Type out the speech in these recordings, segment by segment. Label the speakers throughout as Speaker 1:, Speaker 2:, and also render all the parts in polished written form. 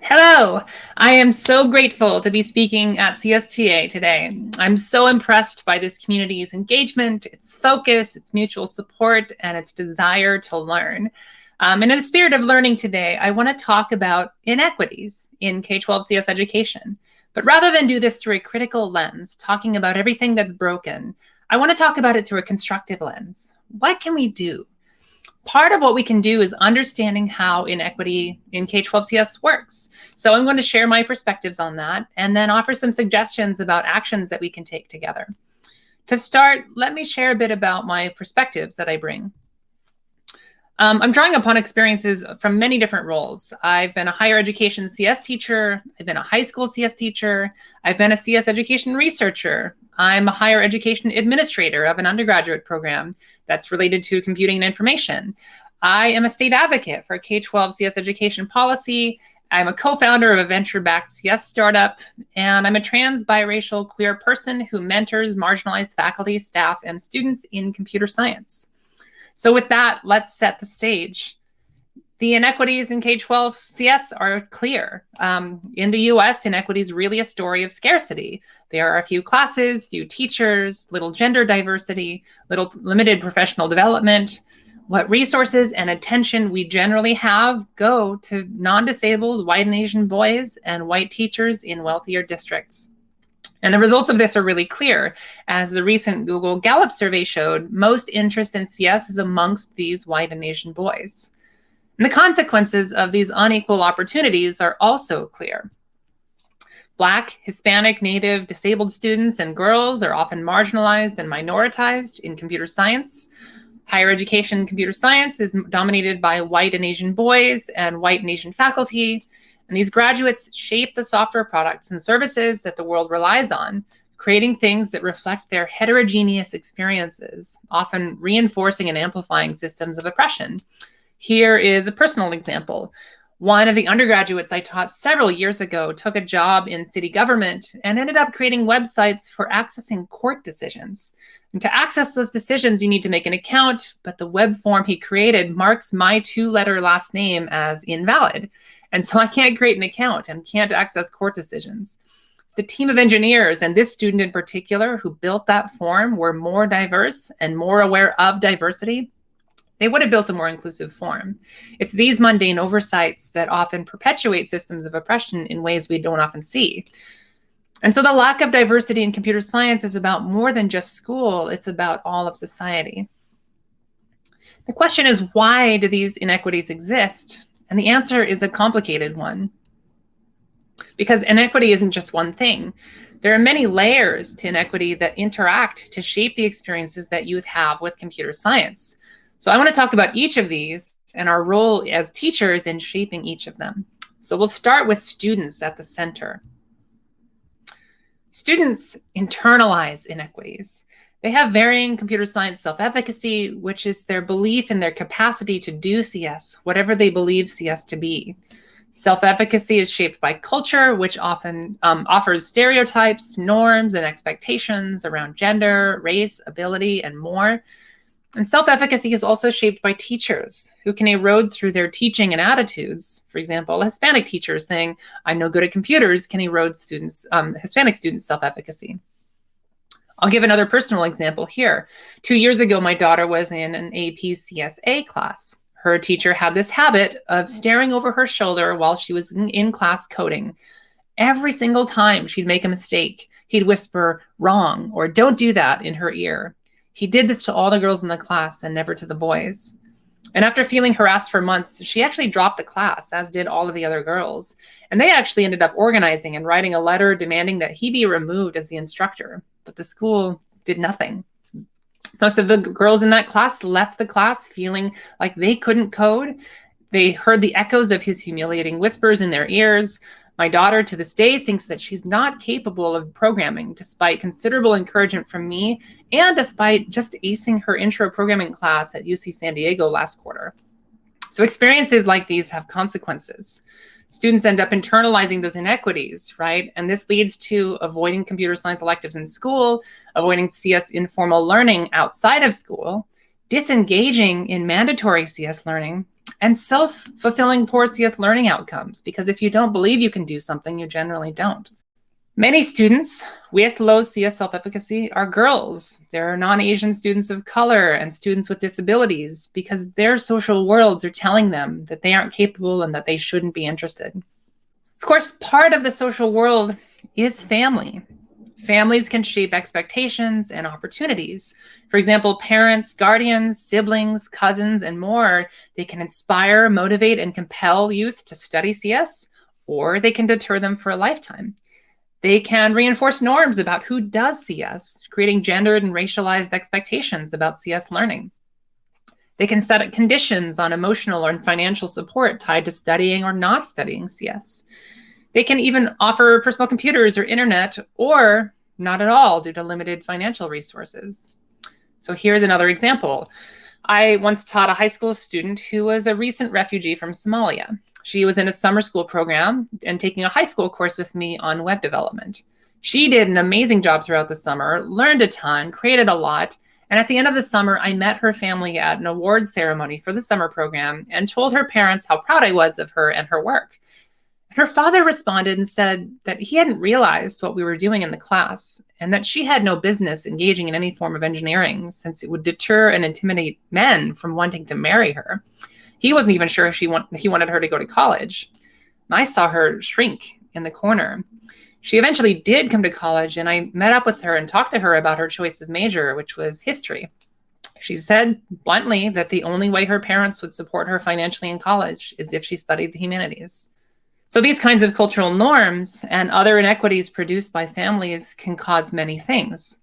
Speaker 1: Hello, I am so grateful to be speaking at CSTA today. I'm so impressed by this community's engagement, its focus, its mutual support, and its desire to learn. And in the spirit of learning today, I want to talk about inequities in K-12 CS education. But rather than do this through a critical lens, talking about everything that's broken, I want to talk about it through a constructive lens. What can we do? Part of what we can do is understanding how inequity in K-12 CS works. So I'm going to share my perspectives on that and then offer some suggestions about actions that we can take together. To start, let me share a bit about my perspectives that I bring. I'm drawing upon experiences from many different roles. I've been a higher education CS teacher. I've been a high school CS teacher. I've been a CS education researcher. I'm a higher education administrator of an undergraduate program that's related to computing and information. I am a state advocate for K-12 CS education policy. I'm a co-founder of a venture-backed CS startup, and I'm a trans, biracial, queer person who mentors marginalized faculty, staff, and students in computer science. So with that, let's set the stage. The inequities in K-12 CS are clear. In the US, inequity is really a story of scarcity. There are a few classes, few teachers, little gender diversity, little limited professional development. What resources and attention we generally have go to non-disabled white and Asian boys and white teachers in wealthier districts. And the results of this are really clear. As the recent Google Gallup survey showed, most interest in CS is amongst these white and Asian boys. And the consequences of these unequal opportunities are also clear. Black, Hispanic, Native, disabled students and girls are often marginalized and minoritized in computer science. Higher education computer science is dominated by white and Asian boys and white and Asian faculty. And these graduates shape the software products and services that the world relies on, creating things that reflect their heterogeneous experiences, often reinforcing and amplifying systems of oppression. Here is a personal example. One of the undergraduates I taught several years ago took a job in city government and ended up creating websites for accessing court decisions. And to access those decisions, you need to make an account, but the web form he created marks my two-letter last name as invalid. And so I can't create an account and can't access court decisions. The team of engineers, and this student in particular who built that form, were more diverse and more aware of diversity, they would have built a more inclusive form. It's these mundane oversights that often perpetuate systems of oppression in ways we don't often see. And so the lack of diversity in computer science is about more than just school, it's about all of society. The question is, why do these inequities exist? And the answer is a complicated one. Because inequity isn't just one thing. There are many layers to inequity that interact to shape the experiences that youth have with computer science. So I want to talk about each of these and our role as teachers in shaping each of them. So we'll start with students at the center. Students internalize inequities. They have varying computer science self-efficacy, which is their belief in their capacity to do CS, whatever they believe CS to be. Self-efficacy is shaped by culture, which often offers stereotypes, norms, and expectations around gender, race, ability, and more. And self-efficacy is also shaped by teachers who can erode through their teaching and attitudes. For example, a Hispanic teacher saying, "I'm no good at computers," can erode Hispanic students' self-efficacy. I'll give another personal example here. 2 years ago, my daughter was in an AP CSA class. Her teacher had this habit of staring over her shoulder while she was in class coding. Every single time she'd make a mistake, he'd whisper, "Wrong," or "Don't do that," in her ear. He did this to all the girls in the class and never to the boys. And after feeling harassed for months, she actually dropped the class, as did all of the other girls. And they actually ended up organizing and writing a letter demanding that he be removed as the instructor. But the school did nothing. Most of the girls in that class left the class feeling like they couldn't code. They heard the echoes of his humiliating whispers in their ears. My daughter, to this day, thinks that she's not capable of programming, despite considerable encouragement from me and despite just acing her intro programming class at UC San Diego last quarter. So experiences like these have consequences. Students end up internalizing those inequities, right? And this leads to avoiding computer science electives in school, avoiding CS informal learning outside of school, disengaging in mandatory CS learning, and self-fulfilling poor CS learning outcomes, because if you don't believe you can do something, you generally don't. Many students with low CS self-efficacy are girls. There are non-Asian students of color and students with disabilities because their social worlds are telling them that they aren't capable and that they shouldn't be interested. Of course, part of the social world is family. Families can shape expectations and opportunities. For example, parents, guardians, siblings, cousins, and more, they can inspire, motivate, and compel youth to study CS, or they can deter them for a lifetime. They can reinforce norms about who does CS, creating gendered and racialized expectations about CS learning. They can set conditions on emotional or financial support tied to studying or not studying CS. They can even offer personal computers or internet, or not at all due to limited financial resources. So here's another example. I once taught a high school student who was a recent refugee from Somalia. She was in a summer school program and taking a high school course with me on web development. She did an amazing job throughout the summer, learned a ton, created a lot, and at the end of the summer, I met her family at an awards ceremony for the summer program and told her parents how proud I was of her and her work. Her father responded and said that he hadn't realized what we were doing in the class and that she had no business engaging in any form of engineering since it would deter and intimidate men from wanting to marry her. He wasn't even sure he wanted her to go to college. And I saw her shrink in the corner. She eventually did come to college, and I met up with her and talked to her about her choice of major, which was history. She said bluntly that the only way her parents would support her financially in college is if she studied the humanities. So these kinds of cultural norms and other inequities produced by families can cause many things.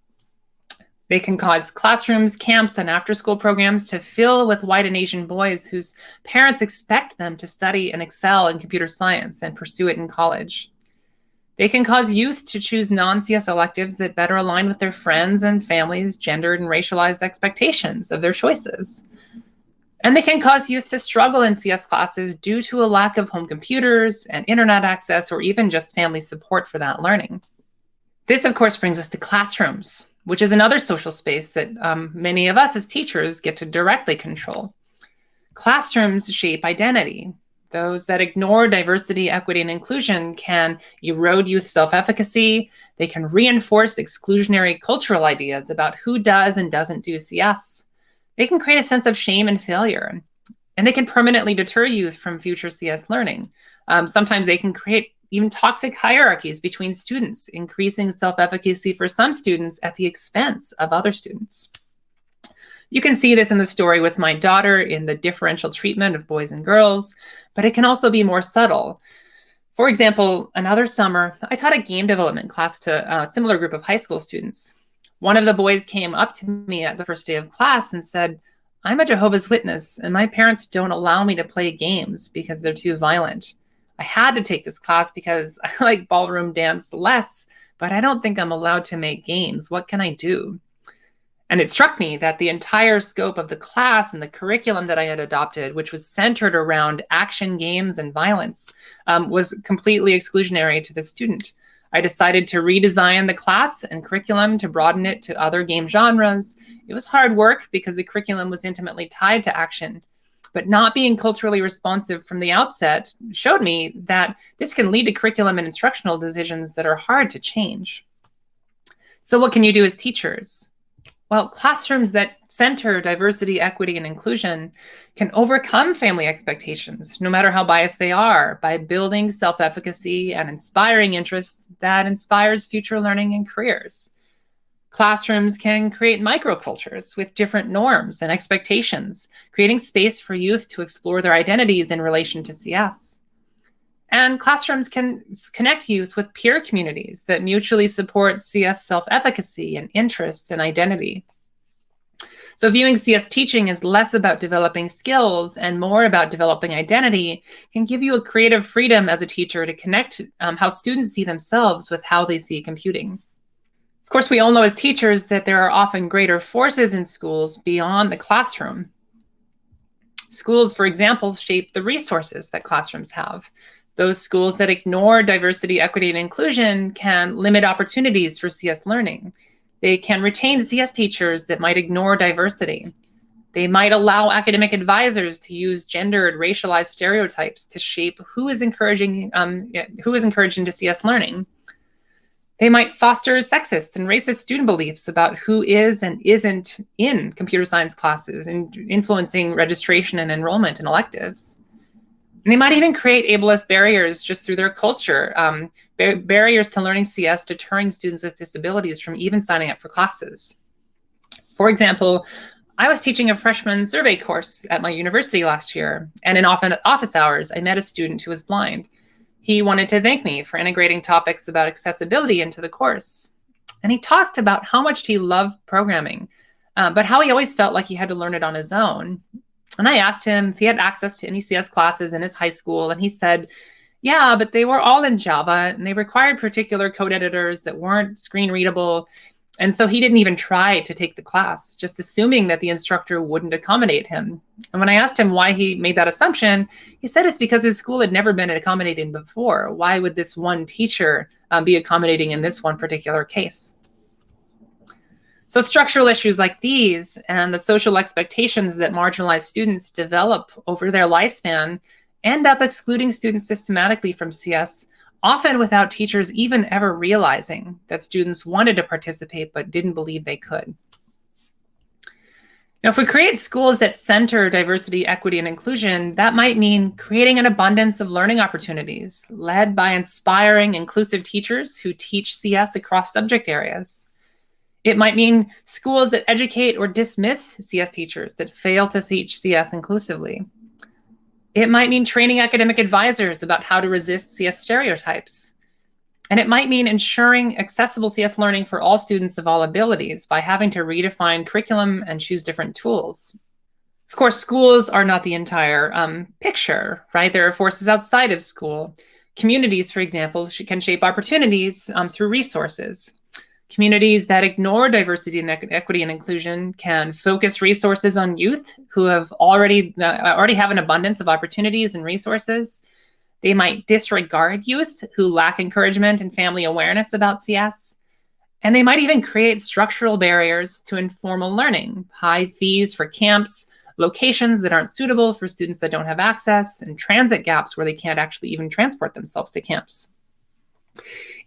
Speaker 1: They can cause classrooms, camps, and after-school programs to fill with white and Asian boys whose parents expect them to study and excel in computer science and pursue it in college. They can cause youth to choose non-CS electives that better align with their friends' and families' gendered and racialized expectations of their choices. And they can cause youth to struggle in CS classes due to a lack of home computers and internet access, or even just family support for that learning. This, of course, brings us to classrooms, which is another social space that many of us as teachers get to directly control. Classrooms shape identity. Those that ignore diversity, equity, and inclusion can erode youth self-efficacy. They can reinforce exclusionary cultural ideas about who does and doesn't do CS. They can create a sense of shame and failure, and they can permanently deter youth from future CS learning. Sometimes they can create even toxic hierarchies between students, increasing self-efficacy for some students at the expense of other students. You can see this in the story with my daughter in the differential treatment of boys and girls, but it can also be more subtle. For example, another summer, I taught a game development class to a similar group of high school students. One of the boys came up to me at the first day of class and said, "I'm a Jehovah's Witness, and my parents don't allow me to play games because they're too violent. I had to take this class because I like ballroom dance less, but I don't think I'm allowed to make games. What can I do?" And it struck me that the entire scope of the class and the curriculum that I had adopted, which was centered around action games and violence, was completely exclusionary to the student. I decided to redesign the class and curriculum to broaden it to other game genres. It was hard work because the curriculum was intimately tied to action, but not being culturally responsive from the outset showed me that this can lead to curriculum and instructional decisions that are hard to change. So what can you do as teachers? Well, classrooms that center diversity, equity, and inclusion can overcome family expectations, no matter how biased they are, by building self-efficacy and inspiring interests that inspires future learning and careers. Classrooms can create microcultures with different norms and expectations, creating space for youth to explore their identities in relation to CS. And classrooms can connect youth with peer communities that mutually support CS self-efficacy and interests and identity. So viewing CS teaching as less about developing skills and more about developing identity can give you a creative freedom as a teacher to connect how students see themselves with how they see computing. Of course, we all know as teachers that there are often greater forces in schools beyond the classroom. Schools, for example, shape the resources that classrooms have. Those schools that ignore diversity, equity, and inclusion can limit opportunities for CS learning. They can retain CS teachers that might ignore diversity. They might allow academic advisors to use gendered, racialized stereotypes to shape who is encouraged into CS learning. They might foster sexist and racist student beliefs about who is and isn't in computer science classes and influencing registration and enrollment in electives. And they might even create ableist barriers just through their culture, barriers to learning CS, deterring students with disabilities from even signing up for classes. For example, I was teaching a freshman survey course at my university last year, and in office hours, I met a student who was blind. He wanted to thank me for integrating topics about accessibility into the course. And he talked about how much he loved programming, but how he always felt like he had to learn it on his own. And I asked him if he had access to any CS classes in his high school, and he said, yeah, but they were all in Java, and they required particular code editors that weren't screen readable. And so he didn't even try to take the class, just assuming that the instructor wouldn't accommodate him. And when I asked him why he made that assumption, he said it's because his school had never been accommodating before. Why would this one teacher be accommodating in this one particular case? So structural issues like these and the social expectations that marginalized students develop over their lifespan end up excluding students systematically from CS, often without teachers even ever realizing that students wanted to participate but didn't believe they could. Now, if we create schools that center diversity, equity, and inclusion, that might mean creating an abundance of learning opportunities led by inspiring, inclusive teachers who teach CS across subject areas. It might mean schools that educate or dismiss CS teachers that fail to teach CS inclusively. It might mean training academic advisors about how to resist CS stereotypes. And it might mean ensuring accessible CS learning for all students of all abilities by having to redefine curriculum and choose different tools. Of course, schools are not the entire picture, right? There are forces outside of school. Communities, for example, can shape opportunities through resources. Communities that ignore diversity and equity and inclusion can focus resources on youth who have already have an abundance of opportunities and resources. They might disregard youth who lack encouragement and family awareness about CS. And they might even create structural barriers to informal learning, high fees for camps, locations that aren't suitable for students that don't have access, and transit gaps where they can't actually even transport themselves to camps.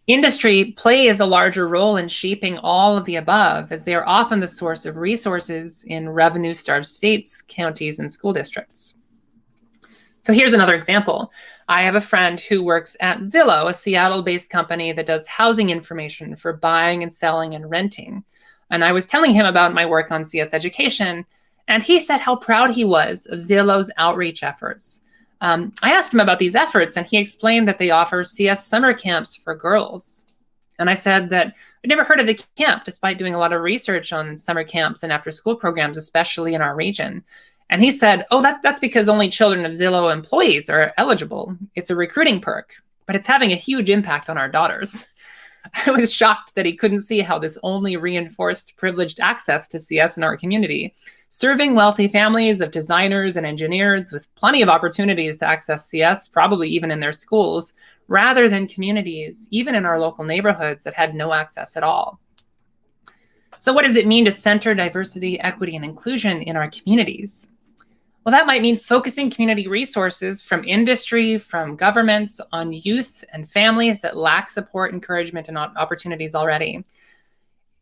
Speaker 1: Industry plays a larger role in shaping all of the above, as they are often the source of resources in revenue-starved states, counties, and school districts. So here's another example. I have a friend who works at Zillow, a Seattle-based company that does housing information for buying and selling and renting. And I was telling him about my work on CS education, and he said how proud he was of Zillow's outreach efforts. I asked him about these efforts, and he explained that they offer CS summer camps for girls. And I said that I'd never heard of the camp, despite doing a lot of research on summer camps and after-school programs, especially in our region. And he said, oh, that's because only children of Zillow employees are eligible. It's a recruiting perk, but it's having a huge impact on our daughters. I was shocked that he couldn't see how this only reinforced privileged access to CS in our community, serving wealthy families of designers and engineers with plenty of opportunities to access CS, probably even in their schools, rather than communities, even in our local neighborhoods, that had no access at all. So what does it mean to center diversity, equity, and inclusion in our communities? Well, that might mean focusing community resources from industry, from governments, on youth and families that lack support, encouragement, and opportunities already.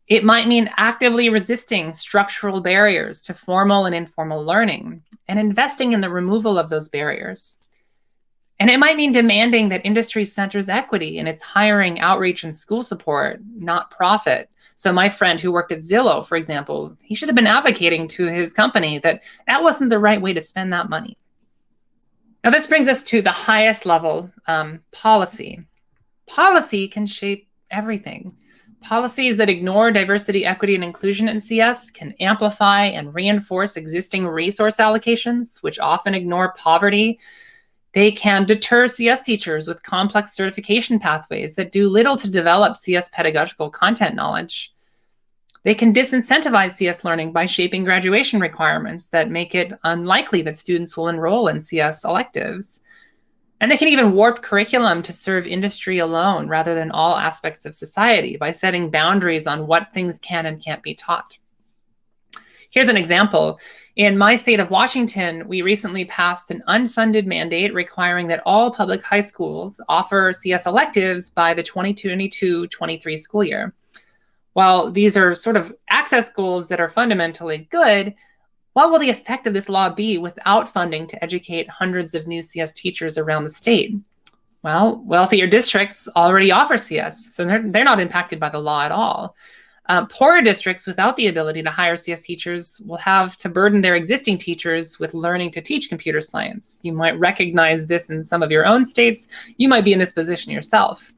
Speaker 1: It might mean actively resisting structural barriers to formal and informal learning and investing in the removal of those barriers. And it might mean demanding that industry centers equity in its hiring, outreach, and school support, not profit. So my friend who worked at Zillow, for example, he should have been advocating to his company that that wasn't the right way to spend that money. Now, this brings us to the highest level, policy. Policy can shape everything. Policies that ignore diversity, equity, and inclusion in CS can amplify and reinforce existing resource allocations, which often ignore poverty. They can deter CS teachers with complex certification pathways that do little to develop CS pedagogical content knowledge. They can disincentivize CS learning by shaping graduation requirements that make it unlikely that students will enroll in CS electives. And they can even warp curriculum to serve industry alone rather than all aspects of society by setting boundaries on what things can and can't be taught. Here's an example. In my state of Washington, we recently passed an unfunded mandate requiring that all public high schools offer CS electives by the 2022-23 school year. While these are sort of access goals that are fundamentally good, what will the effect of this law be without funding to educate hundreds of new CS teachers around the state? Well, wealthier districts already offer CS, so they're not impacted by the law at all. Poorer districts without the ability to hire CS teachers will have to burden their existing teachers with learning to teach computer science. You might recognize this in some of your own states. You might be in this position yourself.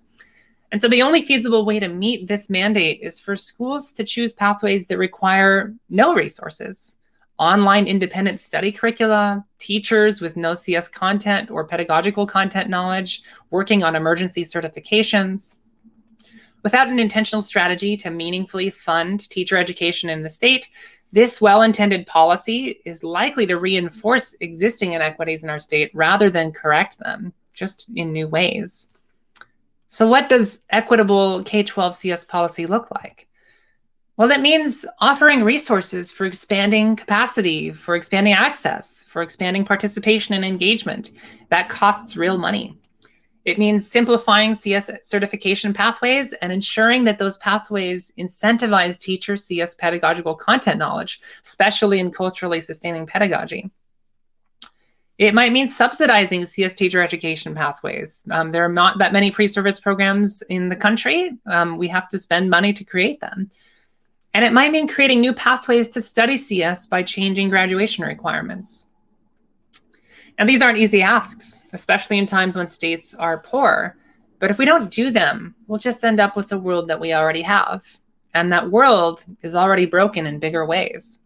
Speaker 1: And so the only feasible way to meet this mandate is for schools to choose pathways that require no resources. Online independent study curricula, teachers with no CS content or pedagogical content knowledge, working on emergency certifications. Without an intentional strategy to meaningfully fund teacher education in the state, this well-intended policy is likely to reinforce existing inequities in our state rather than correct them, just in new ways. So what does equitable K-12 CS policy look like? Well, it means offering resources for expanding capacity, for expanding access, for expanding participation and engagement. That costs real money. It means simplifying CS certification pathways and ensuring that those pathways incentivize teacher CS pedagogical content knowledge, especially in culturally sustaining pedagogy. It might mean subsidizing CS teacher education pathways. There are not that many pre-service programs in the country. We have to spend money to create them. And it might mean creating new pathways to study CS by changing graduation requirements. And these aren't easy asks, especially in times when states are poor. But if we don't do them, we'll just end up with the world that we already have. And that world is already broken in bigger ways.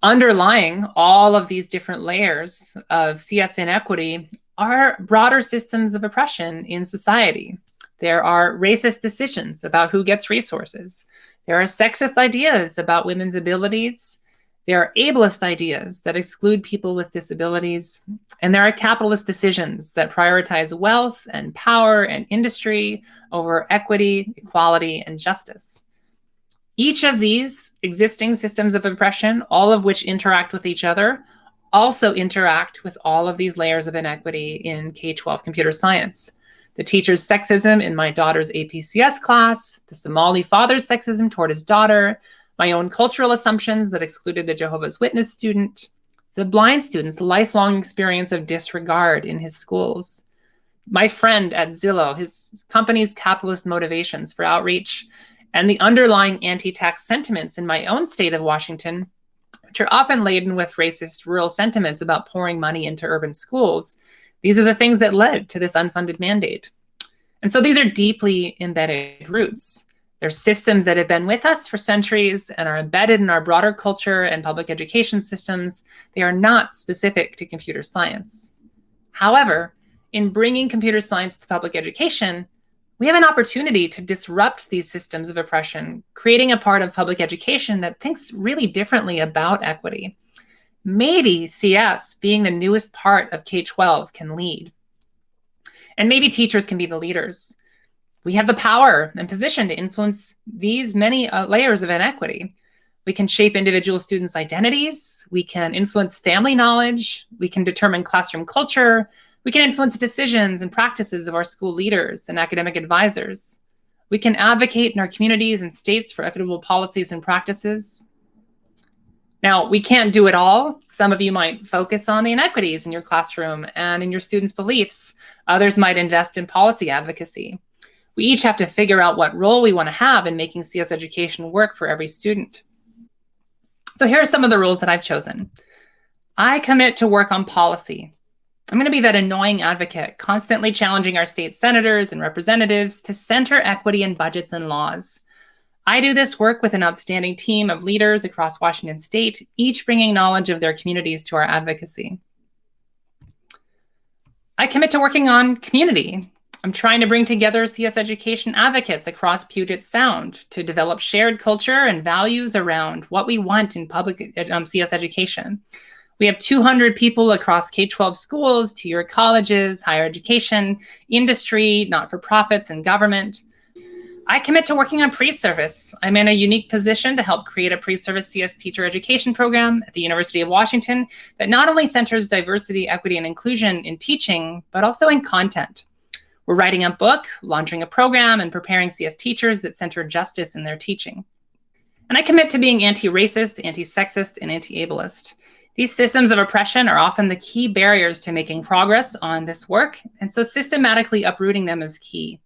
Speaker 1: Underlying all of these different layers of CS inequity are broader systems of oppression in society. There are racist decisions about who gets resources. There are sexist ideas about women's abilities. There are ableist ideas that exclude people with disabilities. And there are capitalist decisions that prioritize wealth and power and industry over equity, equality, and justice. Each of these existing systems of oppression, all of which interact with each other, also interact with all of these layers of inequity in K-12 computer science. The teacher's sexism in my daughter's APCS class, the Somali father's sexism toward his daughter, my own cultural assumptions that excluded the Jehovah's Witness student, the blind student's lifelong experience of disregard in his schools, my friend at Zillow, his company's capitalist motivations for outreach, and the underlying anti-tax sentiments in my own state of Washington, which are often laden with racist rural sentiments about pouring money into urban schools. These are the things that led to this unfunded mandate. And so these are deeply embedded roots. They're systems that have been with us for centuries and are embedded in our broader culture and public education systems. They are not specific to computer science. However, in bringing computer science to public education, we have an opportunity to disrupt these systems of oppression, creating a part of public education that thinks really differently about equity. Maybe CS, being the newest part of K-12, can lead. And maybe teachers can be the leaders. We have the power and position to influence these many layers of inequity. We can shape individual students' identities. We can influence family knowledge. We can determine classroom culture. We can influence decisions and practices of our school leaders and academic advisors. We can advocate in our communities and states for equitable policies and practices. Now, we can't do it all. Some of you might focus on the inequities in your classroom and in your students' beliefs. Others might invest in policy advocacy. We each have to figure out what role we want to have in making CS education work for every student. So here are some of the rules that I've chosen. I commit to work on policy. I'm going to be that annoying advocate, constantly challenging our state senators and representatives to center equity in budgets and laws. I do this work with an outstanding team of leaders across Washington state, each bringing knowledge of their communities to our advocacy. I commit to working on community. I'm trying to bring together CS education advocates across Puget Sound to develop shared culture and values around what we want in public CS education. We have 200 people across K-12 schools, two-year colleges, higher education, industry, not-for-profits, and government. I commit to working on pre-service. I'm in a unique position to help create a pre-service CS teacher education program at the University of Washington that not only centers diversity, equity, and inclusion in teaching, but also in content. We're writing a book, launching a program, and preparing CS teachers that center justice in their teaching. And I commit to being anti-racist, anti-sexist, and anti-ableist. These systems of oppression are often the key barriers to making progress on this work, and so systematically uprooting them is key.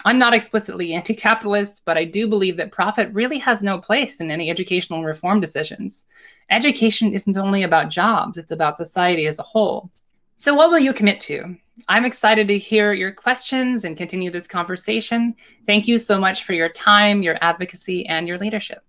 Speaker 1: I'm not explicitly anti-capitalist, but I do believe that profit really has no place in any educational reform decisions. Education isn't only about jobs, it's about society as a whole. So what will you commit to? I'm excited to hear your questions and continue this conversation. Thank you so much for your time, your advocacy, and your leadership.